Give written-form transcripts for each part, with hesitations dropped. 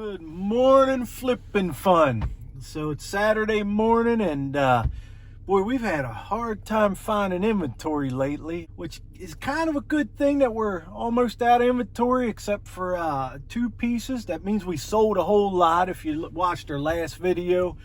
Good morning, flipping fun. So it's Saturday morning, and boy, we've had a hard time finding inventory lately, which is kind of a good thing that we're almost out of inventory except for two pieces. That means we sold a whole lot. If you watched our last video,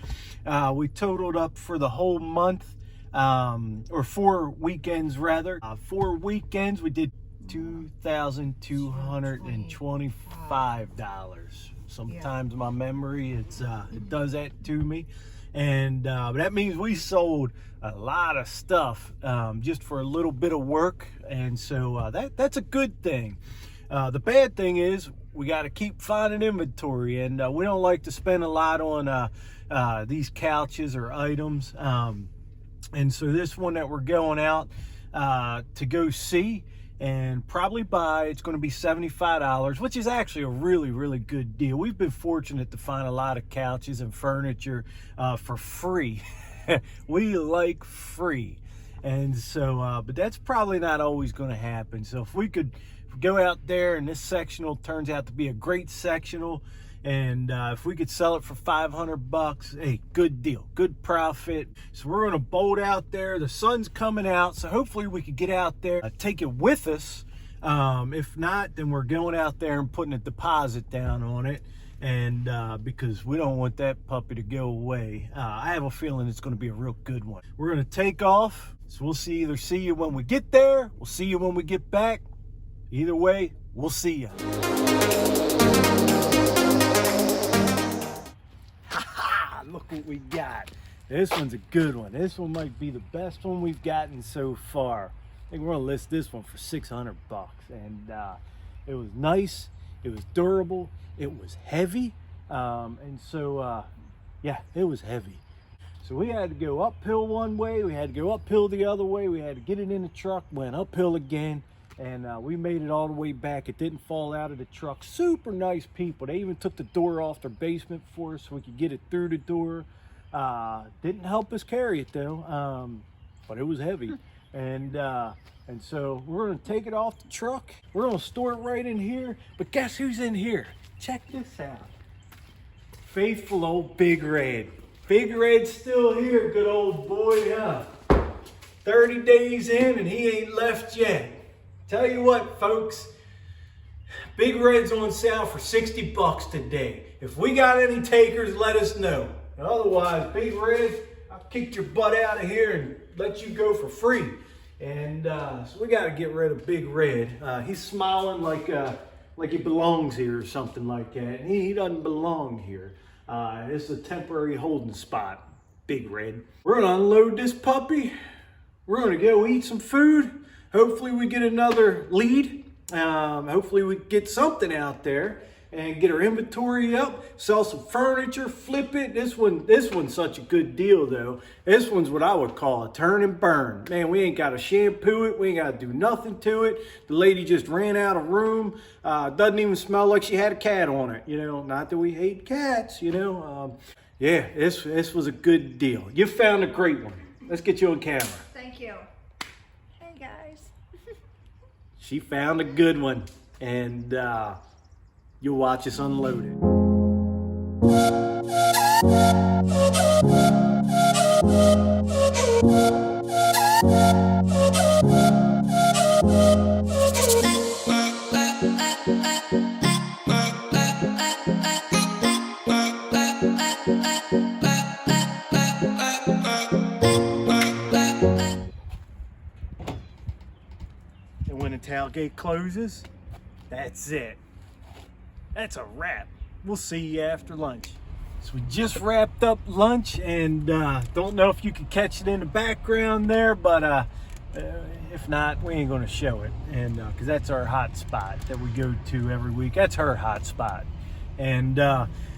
we totaled up for the whole month, or 4 weekends rather. 4 weekends, we did $2,225. Sometimes my memory it does that to me, and but that means we sold a lot of stuff just for a little bit of work, and so that's a good thing. The bad thing is we got to keep finding inventory, and we don't like to spend a lot on these couches or items, and so this one that we're going out to go see and probably buy, it's going to be $75, which is actually a really good deal. We've been fortunate to find a lot of couches and furniture for free. We like free, and so but that's probably not always going to happen. So if we could go out there, and this sectional turns out to be a great sectional, and if we could sell it for $500, hey, good deal, good profit. So we're gonna bolt out there. The sun's coming out, so hopefully we could get out there, take it with us. If not, then we're going out there and putting a deposit down on it, and because we don't want that puppy to go away. I have a feeling it's gonna be a real good one. We're gonna take off, so we'll either see you when we get there, we'll see you when we get back. Either way, we'll see you. Look what we got. This one's a good one. This one might be the best one we've gotten so far. I think we're gonna list this one for $600, and it was nice, it was durable, it was heavy, and so yeah, it was heavy. So we had to go uphill one way, we had to go uphill the other way, we had to get it in the truck, went uphill again, and we made it all the way back. It didn't fall out of the truck. Super nice people. They even took the door off their basement for us so we could get it through the door. Didn't help us carry it though, but it was heavy. And so we're gonna take it off the truck. We're gonna store it right in here. But guess who's in here? Check this out. Faithful old Big Red. Big Red's still here, good old boy, huh? 30 days in and he ain't left yet. Tell you what, folks, Big Red's on sale for $60 today. If we got any takers, let us know. Otherwise, Big Red, I'll kick your butt out of here and let you go for free. And so we got to get rid of Big Red. He's smiling like he belongs here or something like that. And he doesn't belong here. It's a temporary holding spot, Big Red. We're going to unload this puppy. We're going to go eat some food. Hopefully we get another lead. Hopefully we get something out there and get our inventory up, sell some furniture, flip it. This one's such a good deal though. This one's what I would call a turn and burn. Man, we ain't got to shampoo it. We ain't got to do nothing to it. The lady just ran out of room. Doesn't even smell like she had a cat on it. You know, not that we hate cats, you know. Yeah, this was a good deal. You found a great one. Let's get you on camera. Thank you. Hey guys. She found a good one, and you'll watch us unload it. And when the tailgate closes, that's it. That's a wrap. We'll see you after lunch. So we just wrapped up lunch, and don't know if you can catch it in the background there, but if not, we ain't gonna show it, and because that's our hot spot that we go to every week. That's her hot spot, and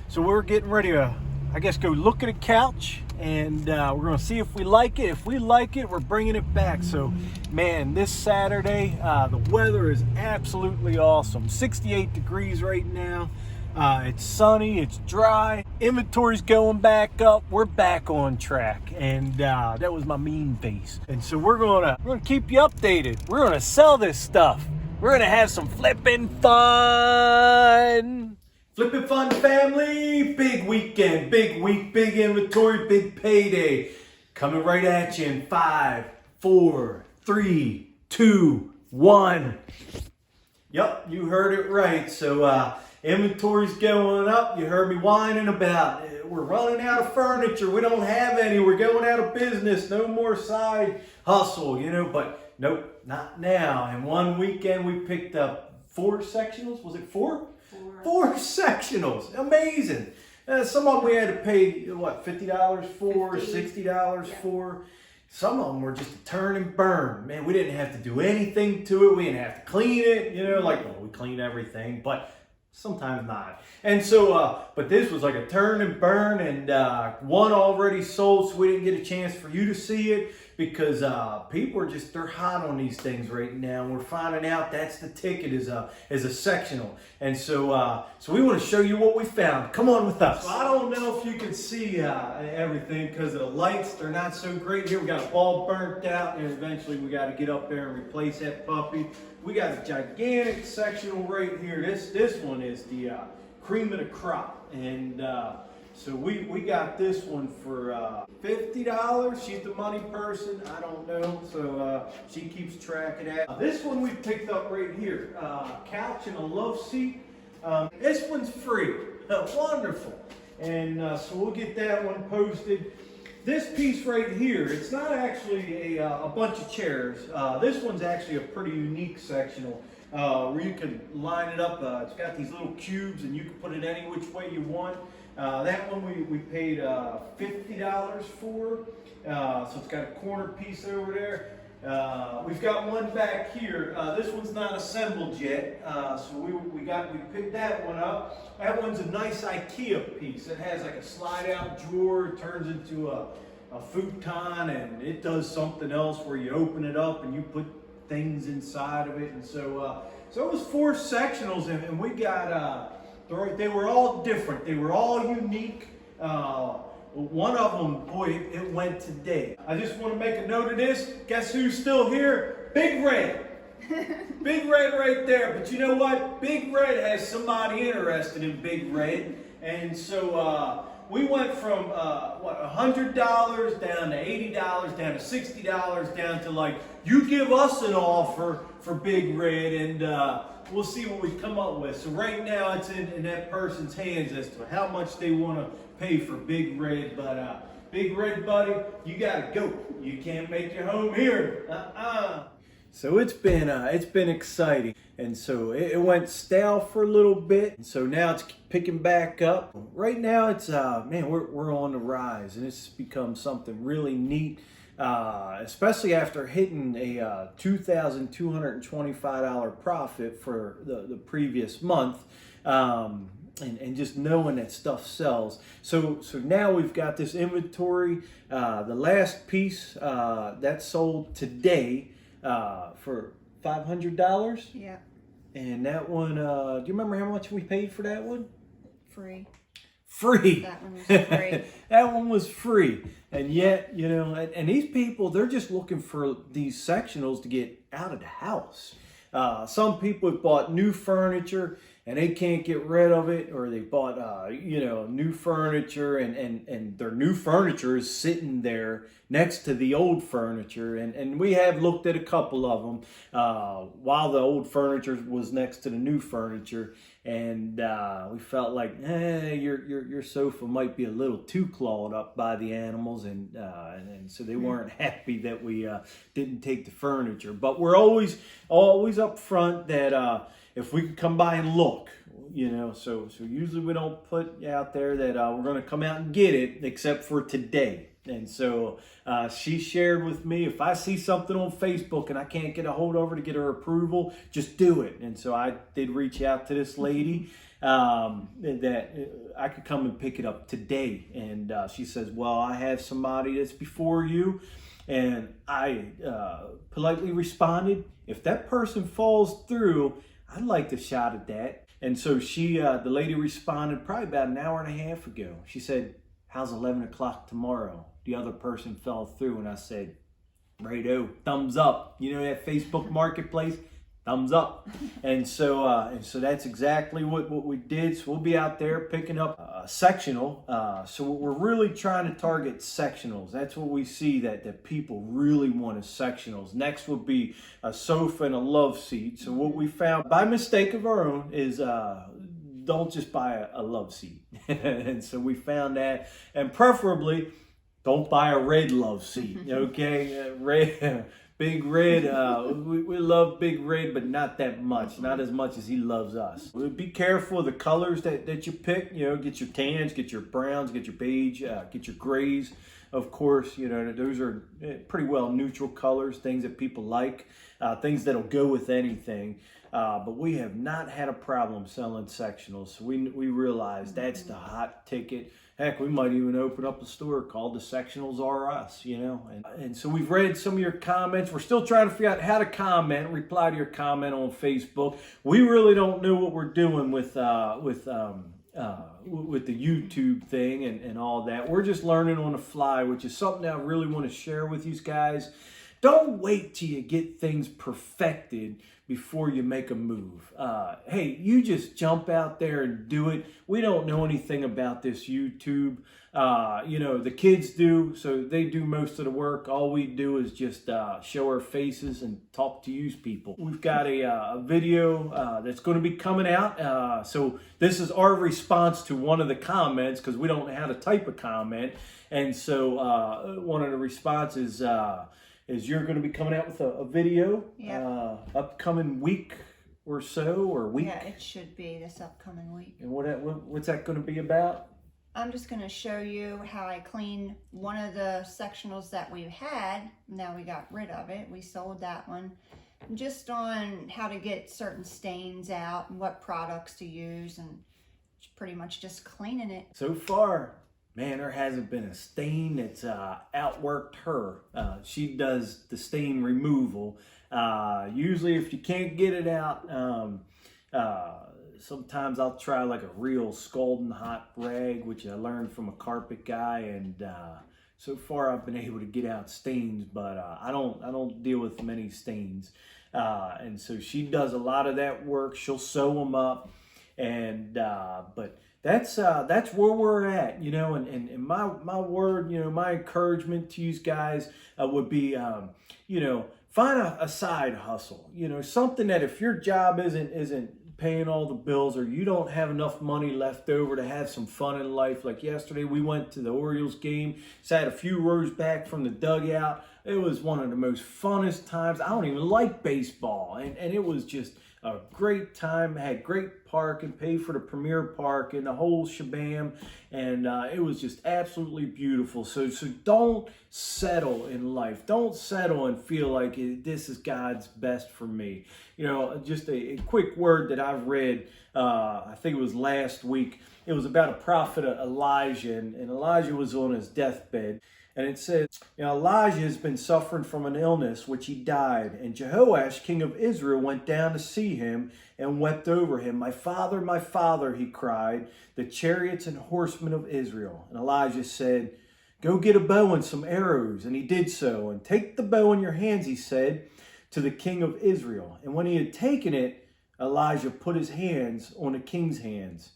so we're getting ready to, I guess, go look at a couch, and we're gonna see if we like it. If we like it, we're bringing it back. So man, this Saturday, the weather is absolutely awesome. 68 degrees right now. It's sunny, it's dry, inventory's going back up, we're back on track, and that was my mean face. And so we're gonna keep you updated. We're gonna sell this stuff. We're gonna have some flipping fun. Flippin' Fun family, big weekend, big week, big inventory, big payday. Coming right at you in 5, 4, 3, 2, 1. Yep, you heard it right. So inventory's going up. You heard me whining about it. We're running out of furniture. We don't have any. We're going out of business. No more side hustle, but nope, not now. And one weekend we picked up 4 sectionals. Was it 4? 4 sectionals. Amazing. Some of them we had to pay, what, $50 for, $60 for. Some of them were just a turn and burn. Man, we didn't have to do anything to it. We didn't have to clean it. We clean everything, but sometimes not. And so, but this was like a turn and burn, and one already sold, so we didn't get a chance for you to see it because people are they're hot on these things right now. And we're finding out that's the ticket is a sectional. And so, so we want to show you what we found. Come on with us. So I don't know if you can see everything because of the lights. They're not so great here. We got a ball burnt out, and eventually we got to get up there and replace that puppy. We got a gigantic sectional right here. This one is the cream of the crop, and so we got this one for $50. She's the money person. I don't know, so she keeps track of that. This one we picked up right here, couch and a love seat. This one's free. Wonderful. And so we'll get that one posted. This piece right here, it's not actually a bunch of chairs. This one's actually a pretty unique sectional where you can line it up. It's got these little cubes and you can put it any which way you want. That one we paid $50 for. So it's got a corner piece over there. We've got one back here. This one's not assembled yet, so we picked that one up. That one's a nice IKEA piece. It has like a slide-out drawer. It turns into a futon, and it does something else where you open it up and you put things inside of it. And so, so it was 4 sectionals, and we got. They were all different. They were all unique. One of them, boy, it went today. I just want to make a note of this. Guess who's still here? Big Red. Big Red right there. But you know what? Big Red has somebody interested in Big Red. And so we went from, $100 down to $80, down to $60, down to like, you give us an offer for Big Red, and we'll see what we come up with. So right now it's in that person's hands as to how much they want to pay for Big Red. But Big Red, buddy, you gotta go. You can't make your home here. So it's been exciting, and so it went stale for a little bit, and so now it's picking back up. Right now it's man, we're on the rise, and it's become something really neat. Especially after hitting a $2,225 profit for the previous month, and just knowing that stuff sells. So now we've got this inventory. The last piece that sold today for $500. Yeah. And that one, do you remember how much we paid for that one? Free. Free. That one was free. That one was free. And yet, and these people, they're just looking for these sectionals to get out of the house. Some people have bought new furniture and they can't get rid of it, or they bought, new furniture and their new furniture is sitting there next to the old furniture. And we have looked at a couple of them while the old furniture was next to the new furniture. And we felt like, your sofa might be a little too clawed up by the animals, and so they weren't happy that we didn't take the furniture. But we're always up front that if we could come by and look, so usually we don't put out there that we're going to come out and get it, except for today. And so she shared with me, if I see something on Facebook and I can't get a hold of her to get her approval, just do it. And so I did reach out to this lady that I could come and pick it up today. And she says, well, I have somebody that's before you. And I politely responded, if that person falls through, I'd like to shot at that. And so the lady responded probably about an hour and a half ago. She said, how's 11 o'clock tomorrow? The other person fell through, and I said, righto, thumbs up. You know that Facebook Marketplace? thumbs up. And so that's exactly what we did. So we'll be out there picking up a sectional. So we're really trying to target sectionals. That's what we see that people really want is sectionals. Next will be a sofa and a love seat. So what we found by mistake of our own is don't just buy a love seat. And so we found that, and preferably don't buy a red love seat. Okay, red. Big Red, we love Big Red, but not that much. Not as much as he loves us. Be careful of the colors that you pick. Get your tans, get your browns, get your beige, get your grays. Of course, those are pretty well neutral colors, things that people like, things that'll go with anything. But we have not had a problem selling sectionals. So we realize that's the hot ticket. Heck, we might even open up a store called The Sectionals Are Us, And so we've read some of your comments. We're still trying to figure out how to comment, reply to your comment on Facebook. We really don't know what we're doing with the YouTube thing and all that. We're just learning on the fly, which is something I really want to share with you guys. Don't wait till you get things perfected before you make a move. Hey, you just jump out there and do it. We don't know anything about this YouTube. The kids do, so they do most of the work. All we do is just show our faces and talk to you people. We've got a video that's going to be coming out. So this is our response to one of the comments, because we don't know how to type a comment. And so one of the responses is you're going to be coming out with a video upcoming week or so, or week? Yeah, it should be this upcoming week. And what's that going to be about? I'm just going to show you how I cleaned one of the sectionals that we've had. Now we got rid of it. We sold that one. Just on how to get certain stains out and what products to use, and pretty much just cleaning it. So far, man, there hasn't been a stain that's outworked her. She does the stain removal. Usually if you can't get it out, sometimes I'll try like a real scalding hot rag, which I learned from a carpet guy, and so far I've been able to get out stains, but I don't deal with many stains. And so she does a lot of that work. She'll sew them up, and but that's where we're at, and my word, my encouragement to you guys would be, find a side hustle, something that if your job isn't paying all the bills, or you don't have enough money left over to have some fun in life. Like yesterday, we went to the Orioles game, sat a few rows back from the dugout. It was one of the most funnest times. I don't even like baseball, and it was just a great time. Had great parking, paid for the premier park and the whole shabam, and it was just absolutely beautiful. So don't settle in life. Don't settle and feel like this is God's best for me. Just a quick word that I've read, I think it was last week. It was about a prophet, Elijah, and Elijah was on his deathbed. And it said, Elijah has been suffering from an illness, which he died. And Jehoash, king of Israel, went down to see him and wept over him. My father, he cried, the chariots and horsemen of Israel. And Elijah said, go get a bow and some arrows. And he did so. And take the bow in your hands, he said, to the king of Israel. And when he had taken it, Elijah put his hands on the king's hands.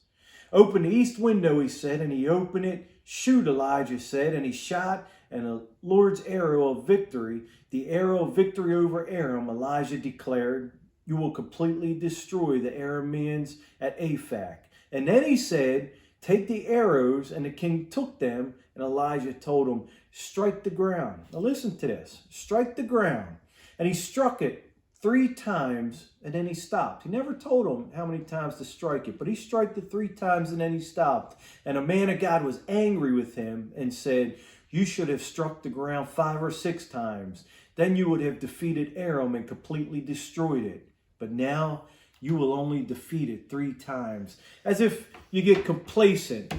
Open the east window, he said, and he opened it. Shoot, Elijah said, and he shot, and the Lord's arrow of victory, the arrow of victory over Aram, Elijah declared, you will completely destroy the Arameans at Aphek. And then he said, take the arrows, and the king took them, and Elijah told him, strike the ground. Now listen to this, strike the ground. And he struck it 3 times, and then he stopped. He never told him how many times to strike it, but he struck it 3 times, and then he stopped. And a man of God was angry with him and said, you should have struck the ground 5 or 6 times. Then you would have defeated Aram and completely destroyed it. But now you will only defeat it 3 times. As if you get complacent.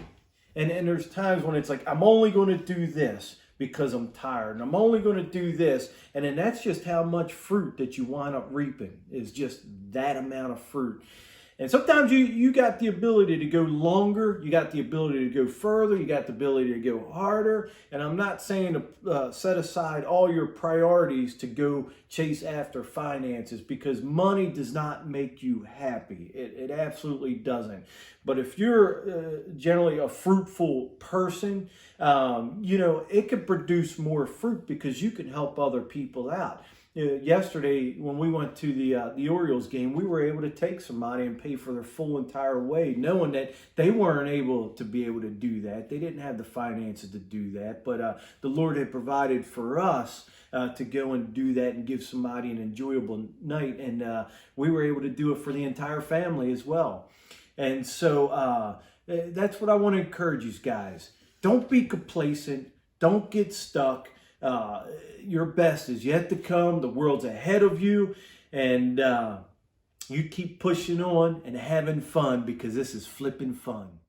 And there's times when it's like, I'm only going to do this because I'm tired, and I'm only going to do this. And then that's just how much fruit that you wind up reaping, is just that amount of fruit. And sometimes you got the ability to go longer, you got the ability to go further, you got the ability to go harder. And I'm not saying to set aside all your priorities to go chase after finances, because money does not make you happy. It absolutely doesn't. But if you're generally a fruitful person, you know, it could produce more fruit because you can help other people out. Yesterday, when we went to the Orioles game, we were able to take some money and pay for their full entire way, knowing that they weren't able to be able to do that. They didn't have the finances to do that, but the Lord had provided for us to go and do that and give somebody an enjoyable night, and we were able to do it for the entire family as well. And so that's what I want to encourage you guys. Don't be complacent. Don't get stuck. Your best is yet to come. The world's ahead of you, and you keep pushing on and having fun, because this is flipping fun.